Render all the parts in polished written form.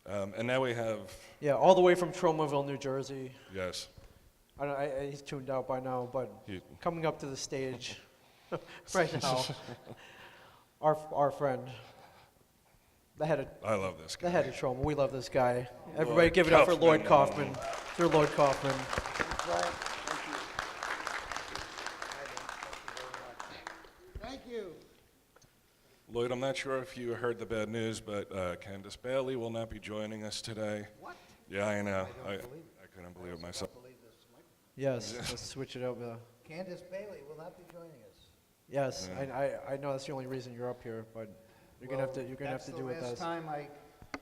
And now we have, Yeah, all the way from Tromaville, New Jersey. yes, He's tuned out by now, but he, coming up to the stage right now, our friend, the head of I love this guy. the head of Troma. We love this guy. Everybody, Lloyd give it up for Lloyd Kaufman. Kaufman. Sir Lloyd Kaufman. Bryan, thank you. Lloyd, I'm not sure if you heard the bad news, but Candace Bailey will not be joining us today. What? Yeah, I know. I I don't believe it. couldn't believe it myself. Believe this microphone. Yes, let's switch it up. Candace Bailey will not be joining us. Yes, Yeah. I know that's the only reason you're up here, but you're gonna have to do with That's us. the last time I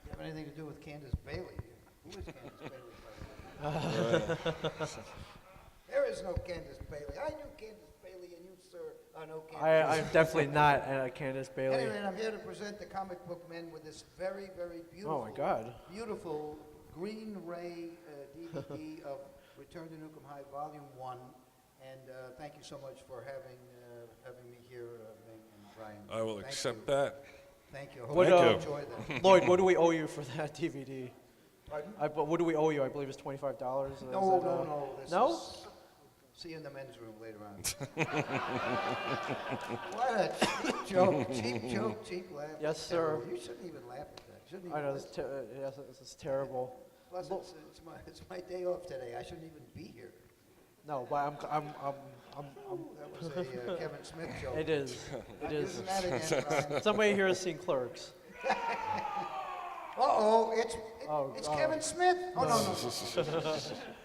have anything to do with Candace Bailey. Who is Candace Bailey, by the way? There is no Candace Bailey. I knew Candace Bailey, and you, sir, know Candace. I'm definitely not Candace Bailey. Anyway, I'm here to present the comic book men with this very, very beautiful, Oh my God. beautiful Green Ray DVD of Return to Nukem High Volume 1. And thank you so much for having me here, Ming and Bryan. I will Thank accept you. that. Thank you. I hope What, you Thank you. enjoy that. Lloyd, what do we owe you for that DVD? Pardon? But what do we owe you? I believe it's $25. No. This No? is- see you in the men's room later on. What a cheap joke, cheap laugh. Yes, sir. You shouldn't even laugh at that. Shouldn't I even know yes, this is terrible. Plus, it's my day off today. I shouldn't even be here. No, but I'm That was a Kevin Smith joke. it is. Not It is. using that again, Bryan. Somebody here has seen Clerks. Uh-oh, it's Oh, Kevin Smith. Oh, no.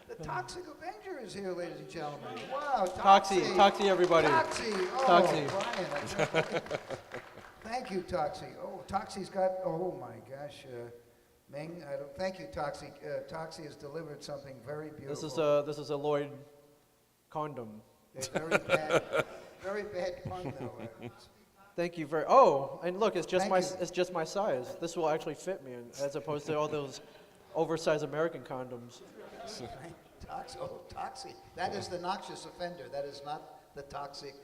The Toxic Avenger is here, ladies and gentlemen. Wow, Toxie. Toxie, everybody. Toxie. Oh, Toxie. Bryan. I can't believe- Thank you, Toxie. Oh, Toxie's got, oh my gosh. Ming, thank you, Toxie. Toxie has delivered something very beautiful. This is a Lloyd condom. A very bad pun, though. Thank you very. Oh, and look, it's just Thank you. it's just my size. This will actually fit me, as opposed to all those oversized American condoms. Toxie. That is the noxious offender. That is not the Toxic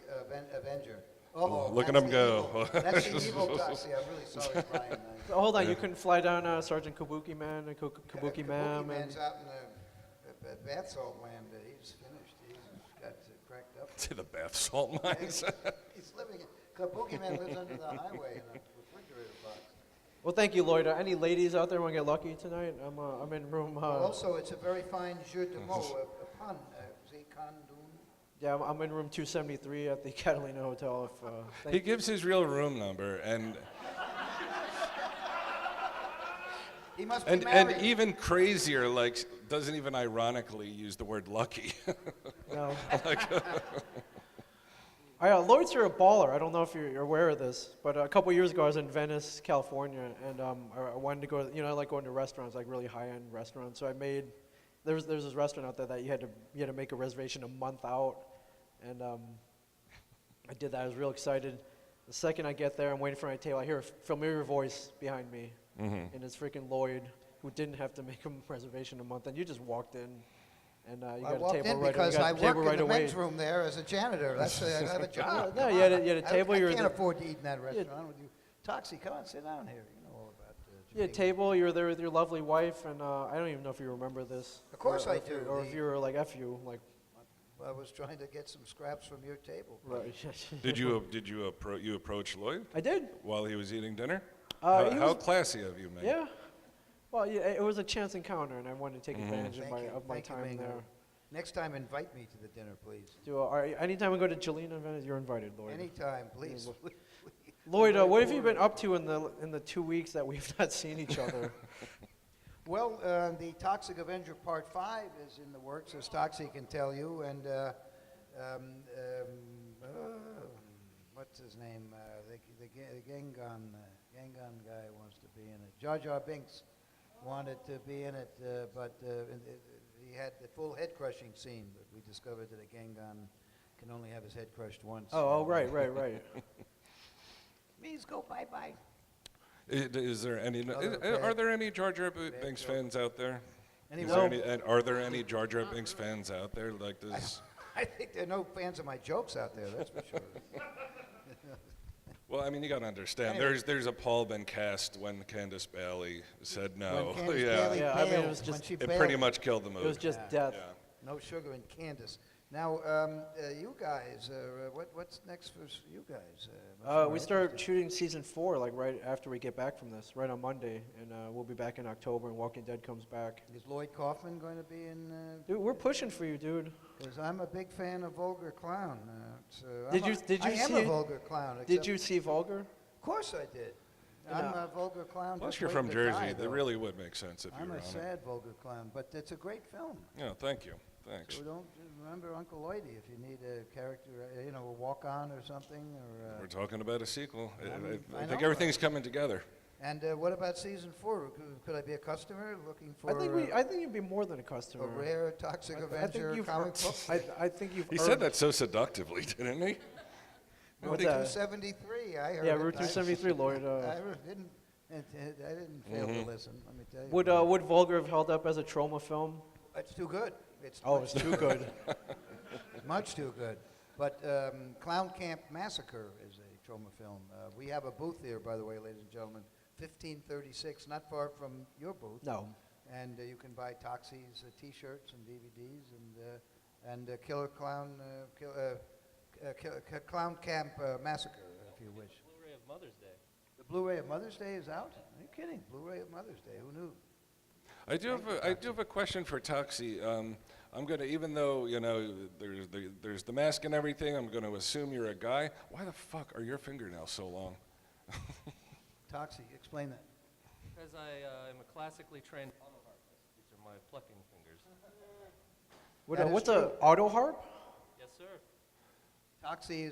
Avenger. Look at that's him the go. evil- That's the evil Toxie. I'm really sorry, Bryan. Hold on, you couldn't fly down Sergeant Kabuki Man and Kabuki Ma'am. Kabuki Man's out in the bath salt land. He's finished. He's got cracked up. To the bath salt mines. He's living. Kabuki Man lives under the highway in a refrigerator box. Well, thank you, Lloyd. Any ladies out there want to get lucky tonight? I'm in room. Also, it's a very fine jeu de mots, a pun. Zekandun. Yeah, I'm in room 273 at the Catalina Hotel. He gives his real room number, and He must be married. and even crazier, like doesn't even ironically use the word lucky. No. Lloyd's here a baller. I don't know if you're aware of this, but a couple years ago I was in Venice, California, and I wanted to go. I like going to restaurants, like really high-end restaurants. So there's this restaurant out there that you had to make a reservation a month out, and I did that. I was real excited. The second I get there, I'm waiting for my table. I hear a familiar voice behind me, and it's freaking Lloyd, who didn't have to make a reservation a month, and you just walked in. And you I got a walked table in right because you got I a table work right in the away. men's room there as a janitor. That's I have a job. No, Come you had on. a table. I You were can't the- afford to eat in that restaurant with you. Toxie, come on, sit down here. You know all about You had a table, you were there with your lovely wife, and I don't even know if you remember this. Of course or I if you- do. Or if you were like, F you, like, I was trying to get some scraps from your table. right. Did you approach Lloyd I did. while he was eating dinner? He How was- classy of you, man. Yeah. Well, yeah, it was a chance encounter, and I wanted to take advantage Thank you. of my Thank you, time Ming. there. Next time, invite me to the dinner, please. Anytime we go to Jelena in Venice, you're invited, Lloyd. Anytime, please. Lloyd, what have you been up to in the 2 weeks that we've not seen each other? Well, the Toxic Avenger Part 5 is in the works, as Toxie can tell you, and what's his name? The Gangon guy wants to be in it. Jar Jar Binks wanted to be in it, but he had the full head-crushing scene, but we discovered that a Gangon can only have his head crushed once. Right. Please go bye-bye. Is there any? Other Are there any Jar Jar bad Binks joke. fans out there? Any Is there what? any, and are there any Jar Jar Binks fans out there? Like does I think there are no fans of my jokes out there, that's for sure. Well, I mean, you got to understand. Anyway. There's a Paul been cast when Candace Bailey said no. When Candace yeah, Bailey Yeah, I mean, it bailed, was when just- she it bailed, pretty much killed the movie. It was just Yeah. death. Yeah. no sugar in Candace. Now, you guys, what's next for you guys? We start shooting season 4 like right after we get back from this, right on Monday, and we'll be back in October. And Walking Dead comes back. Is Lloyd Kaufman going to be in? Dude, we're pushing for you, dude. Because I'm a big fan of Vulgar Clown. Did you I am see a it? Vulgar Clown. Did except- you see Vulgar? Of course I did. I'm a Vulgar Clown. Plus, just you're from waiting to Jersey. die, That though. really would make sense if you I'm were a on it. sad Vulgar Clown, but it's a great film. Yeah, thank you. Thanks. So don't remember Uncle Lloydie if you need a character, a walk-on or something, or. We're talking about a sequel. I I think know. everything's coming together. And what about season 4? Could I be a customer looking for I think you'd be more than a customer. a rare Toxic Avenger comic book? I think you've. He earned- said that so seductively, didn't he? What's Route that? 273, I heard Yeah, it. Route 273, Lloyd. I didn't fail to listen, let me tell you. Would Vulgar have held up as a Troma film? It's too good. It's Oh, much it's too good. Much too good. But Clown Camp Massacre is a Troma film. We have a booth here, by the way, ladies and gentlemen, 1536, not far from your booth. No. And you can buy Toxies T-shirts and DVDs and Killer Clown, Clown Camp Massacre, if you wish. Blu-ray of Mother's Day. The Blu-ray of Mother's Day is out? Are you kidding? Blu-ray of Mother's Day, who knew? I do have a question for Toxie. I'm gonna, even though there's the mask and everything, I'm gonna assume you're a guy. Why the fuck are your fingernails so long? Toxie, explain that. Because I am a classically trained autoharpist. These are my plucking fingers. What, That is what's true. a Autoharp? Yes, sir. Toxie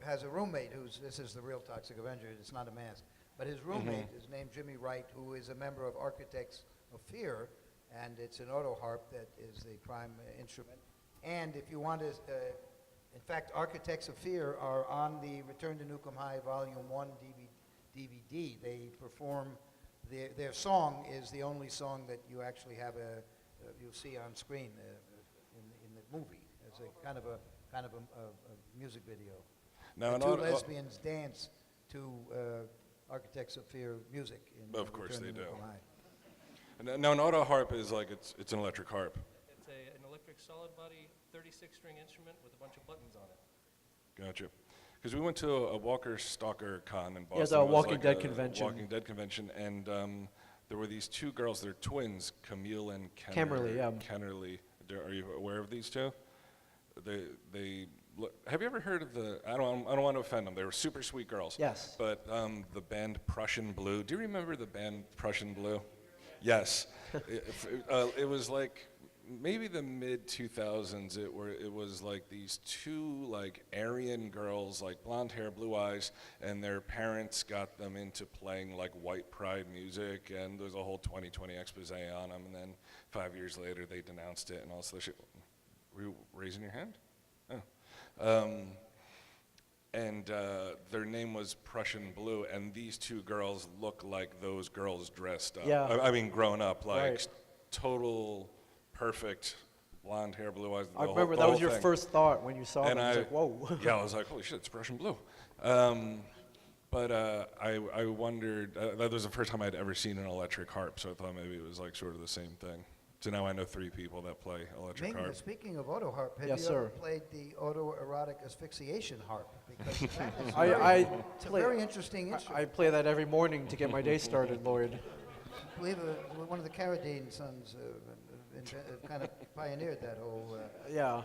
has a roommate this is the real Toxic Avenger, it's not a mask. But his roommate is named Jimmy Wright, who is a member of Architects of Fear, and it's an Autoharp that is the prime instrument. And if you want to, in fact, Architects of Fear are on the Return to Nukem High Volume 1 DVD. They perform, their song is the only song that you actually have you'll see on screen in the movie. It's a kind of a music video. Now, The two lesbians dance to Architects of Fear music. Of course Return they to do. Nukem High. And now an auto harp is like it's an electric harp. It's an electric solid body 36-string instrument with a bunch of buttons on it. Gotcha. Because we went to a Walker Stalker Con in Boston. Yes, a It was Walking like Dead a convention. Walking Dead convention, and there were these two girls. They're twins, Camille and Kennerly, yeah. Kennerly. Are you aware of these two? Have you ever heard of the? I don't want to offend them. They were super sweet girls. Yes. But the band Prussian Blue. Do you remember the band Prussian Blue? Yes. It was like maybe the mid 2000s. It was like these two like Aryan girls, like blonde hair, blue eyes, and their parents got them into playing like white pride music, and there's a whole 2020 expose on them. And then 5 years later, they denounced it and all this other shit. Were you raising your hand? Oh. And their name was Prussian Blue, and these two girls look like those girls dressed up. Yeah. I mean, grown up, like Right. total, perfect, blonde hair, blue eyes. I remember that was your first thought when you saw And them. I was like, whoa. Yeah, I was like, holy shit, it's Prussian Blue. But I wondered, that was the first time I'd ever seen an electric harp, so I thought maybe it was like sort of the same thing. So now I know 3 people that play electric Ming, harp. speaking of autoharp, have Yes, you ever sir. played the autoerotic asphyxiation harp? Because that is it's a play- very interesting instrument. I play that every morning to get my day started, Lloyd. I believe one of the Carradine sons kind of pioneered that whole Yeah.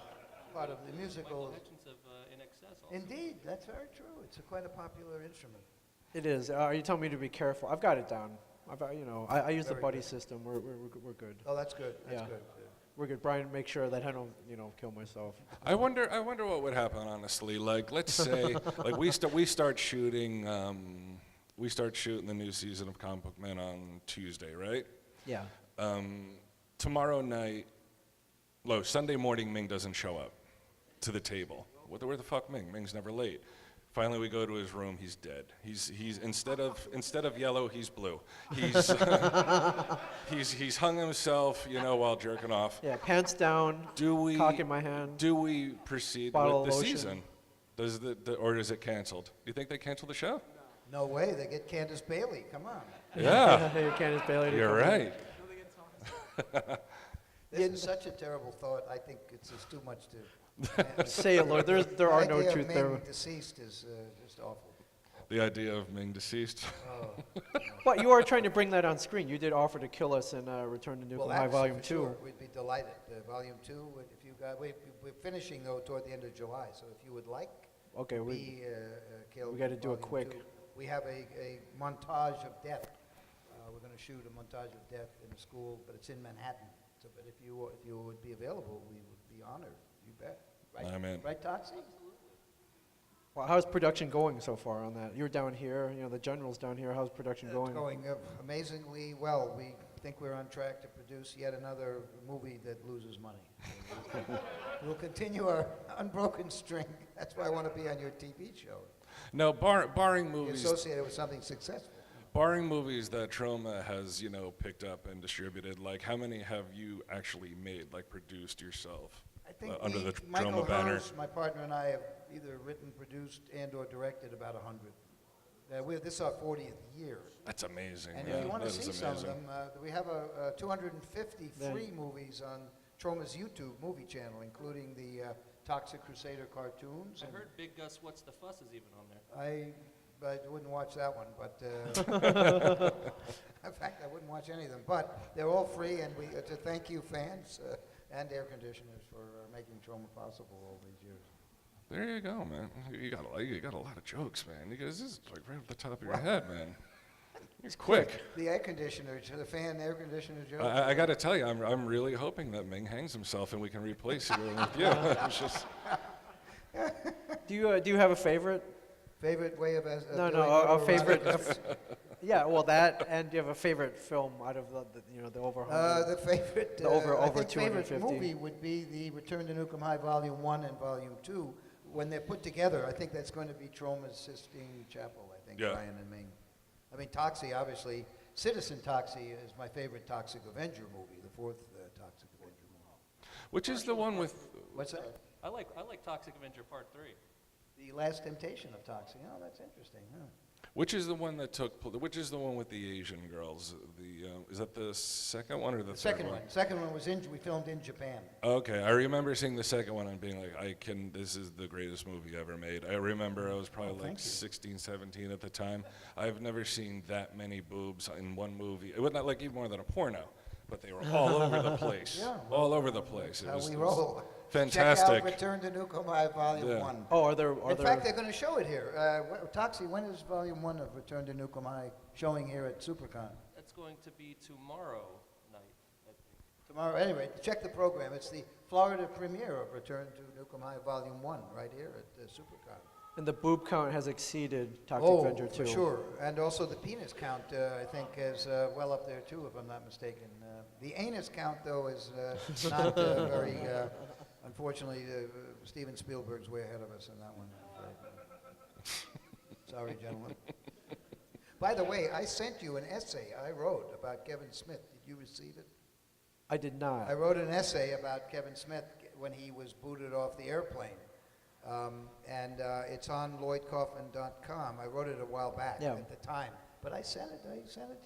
part of the musical. Connections of In Excess also. Indeed, that's very true. It's quite a popular instrument. It is. Are you telling me to be careful? I've got it down. I use the Very buddy good. system. We're good. Oh, that's good. That's Yeah. good. We're good. Bryan, make sure that I don't, kill myself. I wonder what would happen, honestly. Like, let's say, like we start shooting the new season of Comic Book Men on Tuesday, right? Yeah. Tomorrow night, Sunday morning, Ming doesn't show up to the table. Where the fuck Ming? Ming's never late. Finally, we go to his room. He's dead. He's instead of yellow, he's blue. He's hung himself, while jerking off. Yeah. Pants down. Cock in my hand. Do we proceed Bottle with the of lotion. season? Or is it canceled? Do you think they canceled the show? No way, they get Candace Bailey, come on. Yeah, Candace Bailey. to you're come in. right. This is such a terrible thought, I think it's just too much to... Say it, Lord. There are no The idea truth of there. Ming deceased is just awful. The idea of Ming deceased. Oh. But you are trying to bring that on screen. You did offer to kill us in Return to Nuclear Well, High actually, Volume for 2. sure, we'd be delighted. Volume 2, if you got, we're finishing though toward the end of July, so if you would like Okay, to we be killed. we gotta in do it Volume quick. 2, we have a montage of death. We're going to shoot a montage of death in a school, but it's in Manhattan. So, but if you would be available, we would be honored. You bet. Right? I'm in. Right, Toxic? Well, how's production going so far on that? You're down here, the general's down here. How's production It's going? going amazingly well. We think we're on track to produce yet another movie that loses money. We'll continue our unbroken string. That's why I want to be on your TV show. No, barring Be movies. associated with something successful. Barring movies that Troma has, picked up and distributed, like how many have you actually made, like produced yourself? I think Under the Michael Troma banner. Hers, my partner, and I have either written, produced, and/or directed about 100. This is our 40th year. That's amazing. And man. if you want to That is see some of amazing. them, we have 250 Then- free movies on Troma's YouTube movie channel, including the Toxic Crusader cartoons. I and heard Big Gus What's the Fuss is even on there. I wouldn't watch that one, but in fact, I wouldn't watch any of them. But they're all free, and we to thank you, fans and air conditioners, for making Troma possible all these years. There you go, man. You got a lot of jokes, man. This is like right off the top of your head, man. It's quick. The air conditioner, the fan air conditioner joke. I got to tell you, I'm really hoping that Ming hangs himself and we can replace you with you. It's just, Do you have a favorite? Favorite way of No, doing a autoerotic favorite. is- Yeah, well, that, and do you have a favorite film out of the over 100? The favorite, The over I think 250. favorite movie would be the Return to Nukem High Volume 1 and Volume 2. When they're put together, I think that's going to be Troma's Sistine Chapel, I think, Yeah. Bryan and Ming. I mean, Toxie, obviously, Citizen Toxie is my favorite Toxic Avenger movie, the fourth Toxic Avenger movie. which is the one with, What's that? I like Toxic Avenger Part 3. The Last Temptation of Toxie. Oh, that's interesting, huh? which is the one that which is the one with the Asian girls? Is that the second one or the third Second one? one. Second one was we filmed in Japan. Okay, I remember seeing the second one and being like, this is the greatest movie ever made. I remember I was probably like thank you. 16, 17 at the time. I've never seen that many boobs in one movie. It was not like even more than a porno, but they were all over the place. Yeah, all over the place. How we it roll. fantastic. Check out Return to Nukem High Volume Yeah. 1. Oh, are there? In fact, they're going to show it here. Toxie, when is Volume 1 of Return to Nukem High showing here at Supercon? That's going to be tomorrow night, I think. Tomorrow, anyway, check the program. It's the Florida premiere of Return to Nukem High Volume 1 right here at Supercon. And the boob count has exceeded Toxic Oh, Avenger 2. for sure. And also the penis count, I think, is well up there, too, if I'm not mistaken. The anus count, though, is not very... unfortunately, Steven Spielberg's way ahead of us on that one. Sorry, gentlemen. By the way, I sent you an essay I wrote about Kevin Smith. Did you receive it? I did not. I wrote an essay about Kevin Smith when he was booted off the airplane. It's on LloydKaufman.com. I wrote it a while back Yeah. at the time. But I sent it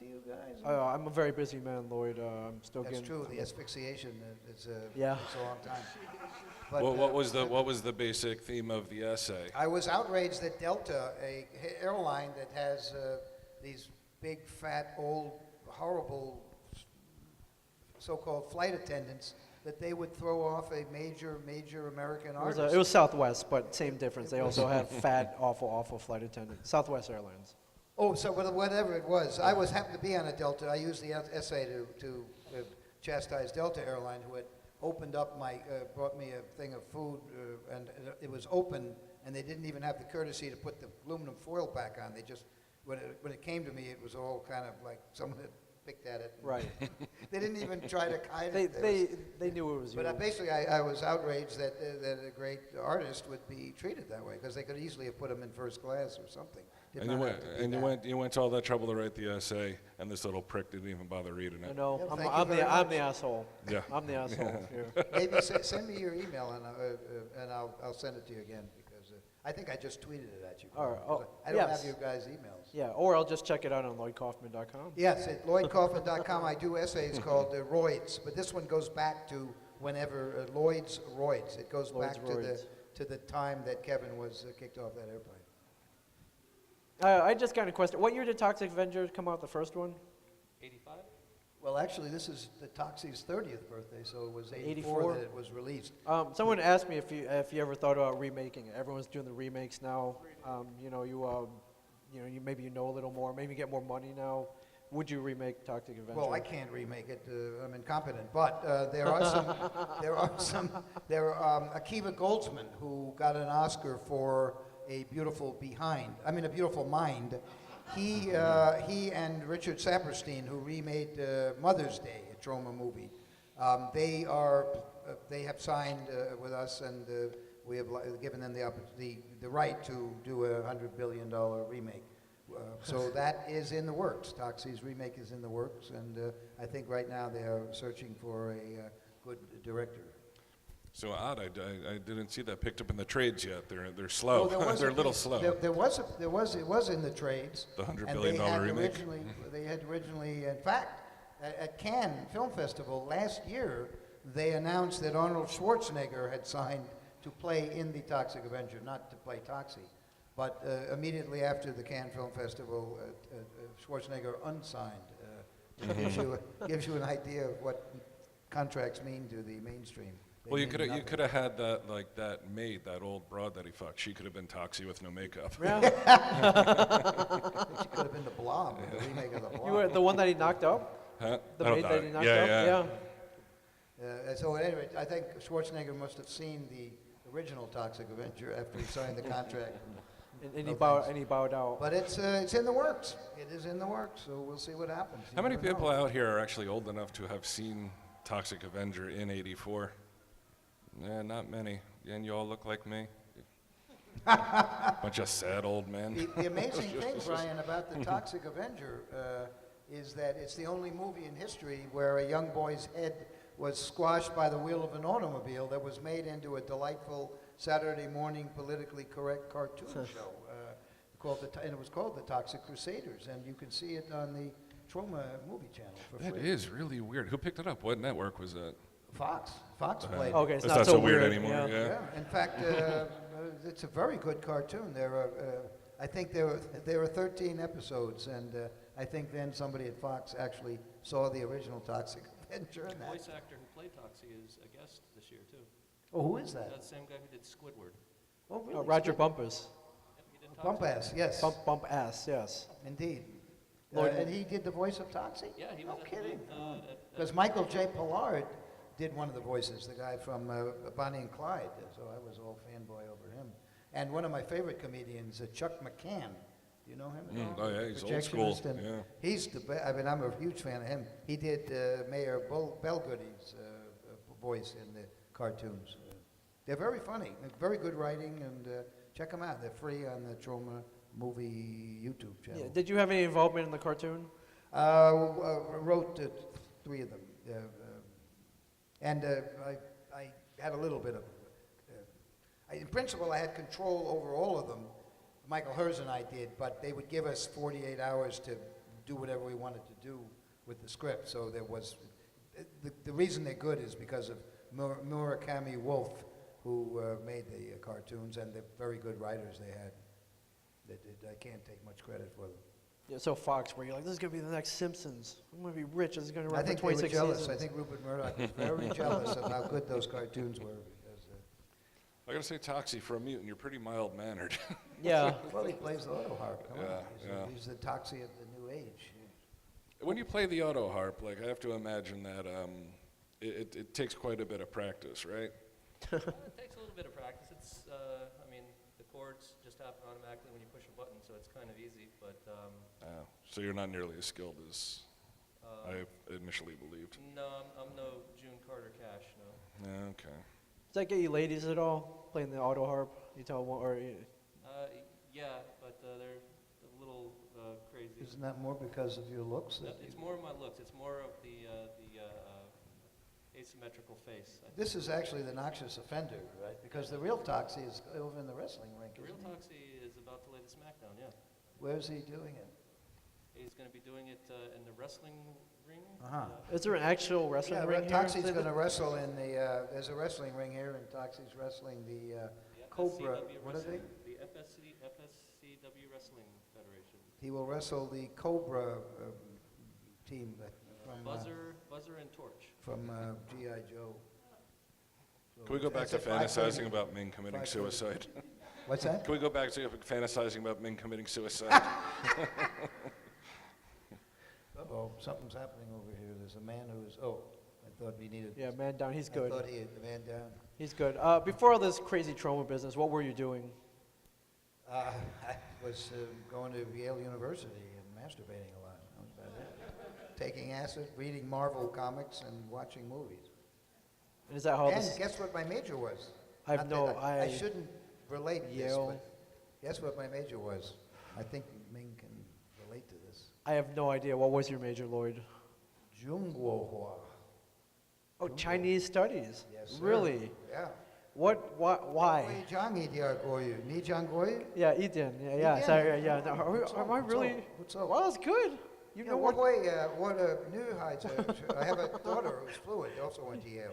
to you guys. I'm a very busy man, Lloyd. I'm still That's getting. true. The asphyxiation is Yeah. takes a long time. But, Well, what was the basic theme of the essay? I was outraged that Delta, a airline that has these big, fat, old, horrible so-called flight attendants, that they would throw off a major American artist. It was Southwest, but same difference. They also have fat, awful flight attendants. Southwest Airlines. Oh, so whatever it was, I happened to be on a Delta. I used the essay to chastise Delta Airline, who had opened up brought me a thing of food, and it was open, and they didn't even have the courtesy to put the aluminum foil back on. They just, when it came to me, it was all kind of like someone had picked at it. Right. They didn't even try to hide it. They knew it was you. But basically, I was outraged that a great artist would be treated that way, because they could easily have put him in first class or something. Did And not you have to do that. went to all that trouble to write the essay, and this little prick didn't even bother reading I it. know. Yeah, I'm, thank you I'm, very the, I'm much. the asshole. Yeah. I'm the asshole here. Maybe send me your email, and I'll send it to you again, because I think I just tweeted it at you. All right. Carl, 'cause Oh, I don't yes. have your guys' emails. Yeah, or I'll just check it out on lloydkaufman.com. Yes, at lloydkaufman.com I do essays called Roids, but this one goes back to whenever Lloyd's Roids. It goes Lloyd's back Roids. to the time that Kevin was kicked off that airplane. I just got a question. What year did Toxic Avenger come out, the first one? 85? Well, actually, this is the Toxie's 30th birthday, so it was 84 84? that it was released. Someone asked me if you ever thought about remaking it. Everyone's doing the remakes now. Maybe you know a little more. Maybe you get more money now. Would you remake Toxic Avenger? Well, I can't remake it. I'm incompetent. But there are Akiva Goldsman, who got an Oscar for a beautiful mind. He and Richard Saperstein, who remade Mother's Day, a Troma movie, they have signed with us, and we have given them the right to do a $100 billion remake. So that is in the works. Toxie's remake is in the works, and I think right now they are searching for a good director. So odd, I didn't see that picked up in the trades yet. They're slow. Well, They're a little slow. It was in the trades. The $100 and billion they had remake? They had originally, in fact, at Cannes Film Festival last year, they announced that Arnold Schwarzenegger had signed to play in the Toxic Avenger, not to play Toxie. But immediately after the Cannes Film Festival, Schwarzenegger unsigned. Gives you an idea of what contracts mean to the mainstream. They Well, you mean could nothing. have had that maid, that old broad that he fucked. She could have been Toxie with no makeup. Yeah. She could have been the Blob, the remake of the Blob. You were the one that he knocked up? Huh? The I don't maid know. that he knocked Yeah, up? yeah. So at any rate, I think Schwarzenegger must have seen the original Toxic Avenger after he signed the contract. And No he bowed out. But it's in the works. It is in the works, so we'll see what happens. You How many never people know. out here are actually old enough to have seen Toxic Avenger in '84? Yeah, not many. And you all look like me. Bunch of sad old men. The amazing thing, Bryan, about the Toxic Avenger is that it's the only movie in history where a young boy's head was squashed by the wheel of an automobile that was made into a delightful Saturday morning politically correct cartoon show. And it was called The Toxic Crusaders, and you can see it on the Troma movie channel for That free. is really weird. Who picked it up? What network was that? Fox played it. Okay, it's It's not so weird weird anymore. Yeah. Yeah, in fact, it's a very good cartoon. I think there are 13 episodes, and I think then somebody at Fox actually saw the original Toxic Avenger. The voice actor who played Toxie is a guest this year, too. Oh, who is that? That's the same guy who did Squidward. Oh, really? Roger Bumpus. Yep, he did Bump Toxie. ass, yes, Bump ass, yes. indeed. Lloyd- And he did the voice of Toxie? Yeah, he No was at kidding. Because Because Michael J. Pollard did one of the voices, the guy from Bonnie and Clyde, so I was all fanboy over him. And one of my favorite comedians, Chuck McCann. Do you know him at all? Oh, yeah, he's old school. Projectionist, and Yeah. he's the best. I mean, I'm a huge fan of him. He did Mayor Belgoody's voice in the cartoons. They're very funny, very good writing, and check them out. They're free on the Troma movie YouTube channel. Yeah. Did you have any involvement in the cartoon? Wrote 3 of them. And I had a little bit of, in principle, I had control over all of them. Michael Hers and I did, but they would give us 48 hours to do whatever we wanted to do with the script. So there was, the reason they're good is because of Murakami Wolf, who made the cartoons, and the very good writers they had. I can't take much credit for them. Yeah, so Fox, where you're like, this is going to be the next Simpsons. I'm going to be rich. This is going to I run for think they were 26 jealous. seasons. I think Rupert Murdoch was very jealous of how good those cartoons were. Because, I gotta say, Toxie, for a mutant, you're pretty mild-mannered. Yeah. well, he plays the Autoharp. Come on. Yeah, He's the Toxie of the new age. When you play the Autoharp, like, I have to imagine that it takes quite a bit of practice, right? It takes a little bit of practice. It's, I mean, the chords just happen automatically when you push a button, so it's kind of easy. But So you're not nearly as skilled as I initially believed. no, I'm no June Carter Cash, no. Okay. Does that get you ladies at all, playing the auto harp? You tell one, or Yeah, but they're a little crazy. Isn't that more because of your looks? No, it's more of my looks. It's more of the symmetrical face. This is actually the noxious offender, right? Because the real Toxie is over in the wrestling rink. The real isn't he? Toxie is about to lay the smackdown, yeah. Where's he doing it? He's going to be doing it in the wrestling ring. Uh-huh. Is there an actual wrestling Yeah, ring here? Toxie's going to wrestle in the, there's a wrestling ring here, and Toxie's wrestling the The Cobra, FSCW what are they? wrestling- The FSCW Wrestling Federation. He will wrestle the Cobra team Buzzer and Torch. from G.I. Joe. So Can we go back that's to at 5:30. fantasizing about Ming committing 5:30. suicide? What's that? Can we go back to fantasizing about Ming committing suicide? Uh-oh, something's happening over here. There's a man who's, I thought we needed. Yeah, man down. He's I good. thought he had the man down. He's good. Before all this crazy Troma business, what were you doing? I was going to Yale University and masturbating a lot. That was about it. Taking acid, reading Marvel comics, and watching movies. And is that how And this? guess what my major was? I have Not that no. I shouldn't relate this, Yale. but guess what my major was? I think Ming can relate to this. I have no idea. What was your major, Lloyd? Zhongguohua. Oh, Zhongguo. Chinese studies. Yes, sir. Really? Yeah. What? Why? Yeah, Eden. Yeah. Eden. Sorry. Yeah. No, What's am up? I What's really? up? What's up? Well, that's good. You know what? What a new heights. I have a daughter who's fluent, also went to Yale.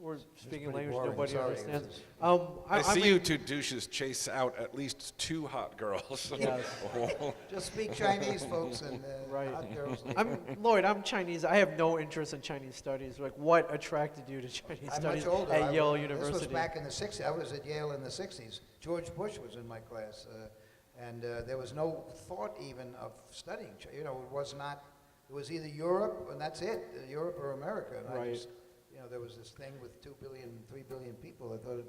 We're speaking pretty language boring, nobody sorry, understands. this is- I see mean- you two douches chase out at least 2 hot girls. Yes. Just speak Chinese, folks, and Right. hot girls. Lloyd, I'm Chinese. I have no interest in Chinese studies. Like, what attracted you to Chinese I'm studies much older. at Yale This University? was back in the 60s. I was at Yale in the 60s. George Bush was in my class, and there was no thought even of studying. It was not. It was either Europe, and that's it, Europe or America. And Right. I just, there was this thing with 2 billion, 3 billion people. I thought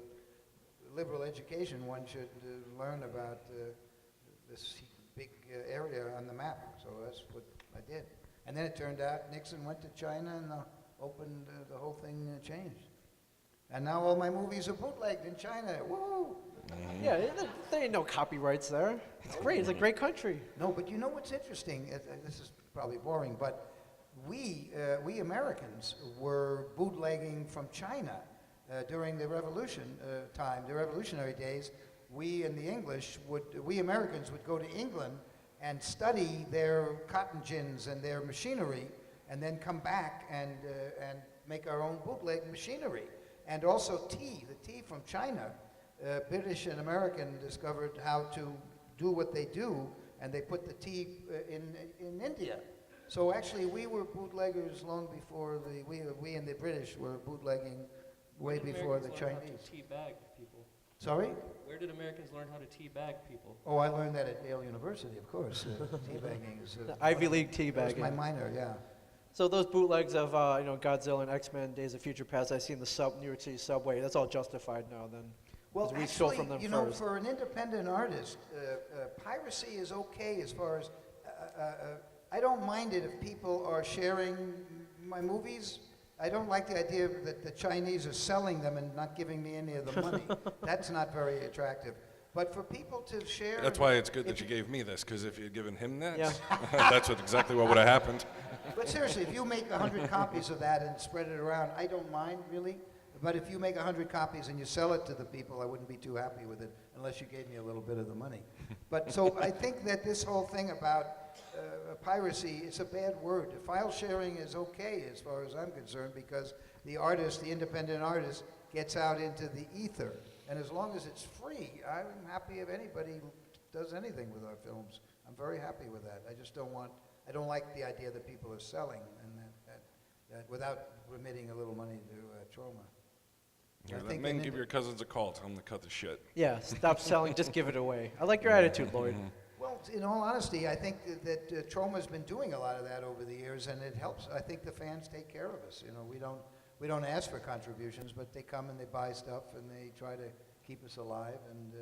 liberal education, one should learn about this big area on the map. So that's what I did. And then it turned out Nixon went to China and opened, the whole thing changed. And now all my movies are bootlegged in China. Woo! Yeah, there ain't no copyrights there. It's great. It's a great country. No, but you know what's interesting? This is probably boring, but we Americans were bootlegging from China during the revolution time, the revolutionary days. We Americans would go to England and study their cotton gins and their machinery, and then come back and make our own bootleg machinery. And also tea, the tea from China. British and American discovered how to do what they do, and they put the tea in India. So actually, we were bootleggers long before we and the British were bootlegging way before the Americans learn how Chinese. to teabag people? Sorry? Where did Americans learn how to teabag people? Oh, I learned that at Yale University, of course. Teabagging is Ivy League that was my teabagging. minor, yeah. So those bootlegs of Godzilla and X-Men, Days of Future Past, I see in the New York City subway. That's all justified now. Then, Well, 'cause we actually, stole from them first. for an independent artist, piracy is okay as far as I don't mind it if people are sharing my movies. I don't like the idea that the Chinese are selling them and not giving me any of the money. That's not very attractive. But for people to share, That's why it's good if that you gave me this, because if you'd given him that, Yeah. that's exactly what would have happened. But seriously, if you make 100 copies of that and spread it around, I don't mind really. But if you make 100 copies and you sell it to the people, I wouldn't be too happy with it unless you gave me a little bit of the money. But so I think that this whole thing about piracy, it's a bad word. File sharing is okay as far as I'm concerned because the artist, the independent artist, gets out into the ether. And as long as it's free, I'm happy if anybody does anything with our films. I'm very happy with that. I just don't like the idea that people are selling and that without remitting a little money to Troma. Yeah, I let think Ming an give your cousins a call. Tell them to cut the shit. Yeah, stop selling. Just give it away. I like your attitude, Lloyd. Well, in all honesty, I think that Troma's been doing a lot of that over the years, and it helps. I think the fans take care of us. We don't ask for contributions, but they come and they buy stuff, and they try to keep us alive, and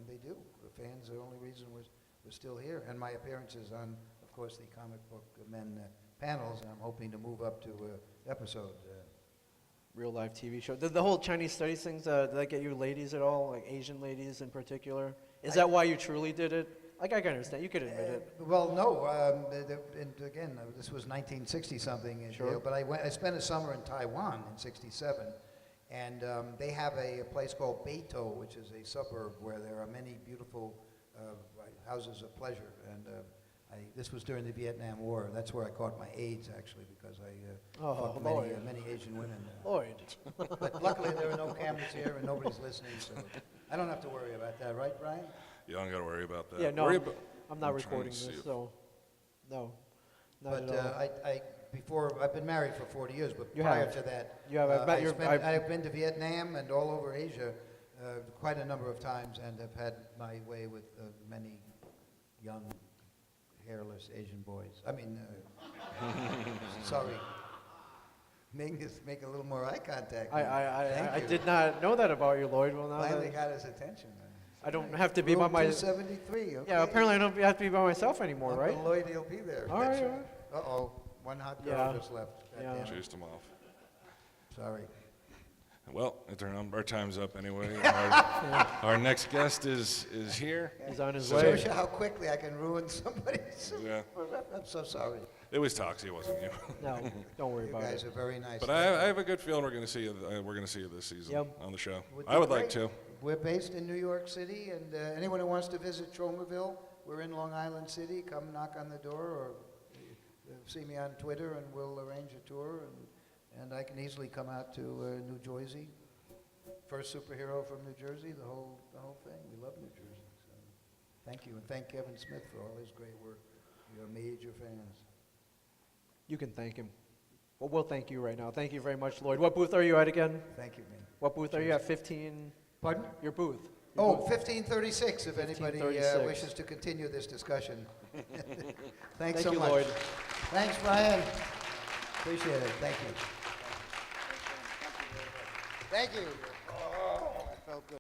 they do. The fans are the only reason we're still here. And my appearances on, of course, the Comic Book Men panels, and I'm hoping to move up to episode. Real life TV show. Did the whole Chinese studies things, did that get you ladies at all? Like Asian ladies in particular? Is that why you truly did it? Like, I can understand. You could admit it. Well, no, and again, this was 1960-something, Sure. but I spent a summer in Taiwan in '67, and they have a place called Beitou, which is a suburb where there are many beautiful houses of pleasure, and this was during the Vietnam War. That's where I caught my AIDS, actually, because I fucked Lloyd. many Asian women. Lloyd. But luckily, there are no cameras here, and nobody's listening, so I don't have to worry about that, right, Bryan? You don't got to worry about that. Yeah, no, Worry I'm, about- I'm not I'm trying to recording see this, if- so no, not But at all. before, I've been married for 40 years, but You prior have. to that, You have. I've met your. I've been to Vietnam and all over Asia quite a number of times, and have had my way with many young, hairless Asian boys. I mean, sorry. Ming is making a little more eye contact. I Thank you. did not know that about you, Lloyd. Well, now Finally that got his attention. I don't have to be by Room my. 273, okay. Yeah, apparently I don't have to be by myself anymore, Uncle right? Lloyd, he'll be there. All That's right, all Uh-oh, one hot girl Yeah. just left. Yeah. Goddamn it. Chased him off. Sorry. Well, our time's up anyway. Our next guest is here. He's on his Shows way. you how quickly I can ruin somebody's. Yeah. I'm so sorry. It was Toxic, it wasn't you. No, don't worry You about guys it. are very nice. But I have a good feeling we're going to see you. We're going to see you this season Yep. on the show. Would I be would like great. to. We're based in New York City, and anyone who wants to visit Tromaville, we're in Long Island City. Come knock on the door, or see me on Twitter, and we'll arrange a tour. And I can easily come out to New Jersey. First superhero from New Jersey, the whole thing. We love New Jersey. So thank you, and thank Kevin Smith for all his great work. We are major fans. You can thank him. Well, we'll thank you right now. Thank you very much, Lloyd. What booth are you at again? Thank you, Ming. What booth are you at? 15. Pardon? Your booth. Oh, 1536, if anybody 1536. wishes to continue this discussion. Thanks Thank so you, much. Lloyd. Thanks, Bryan. Appreciate it. Thank you. Thank you. Oh, I felt good.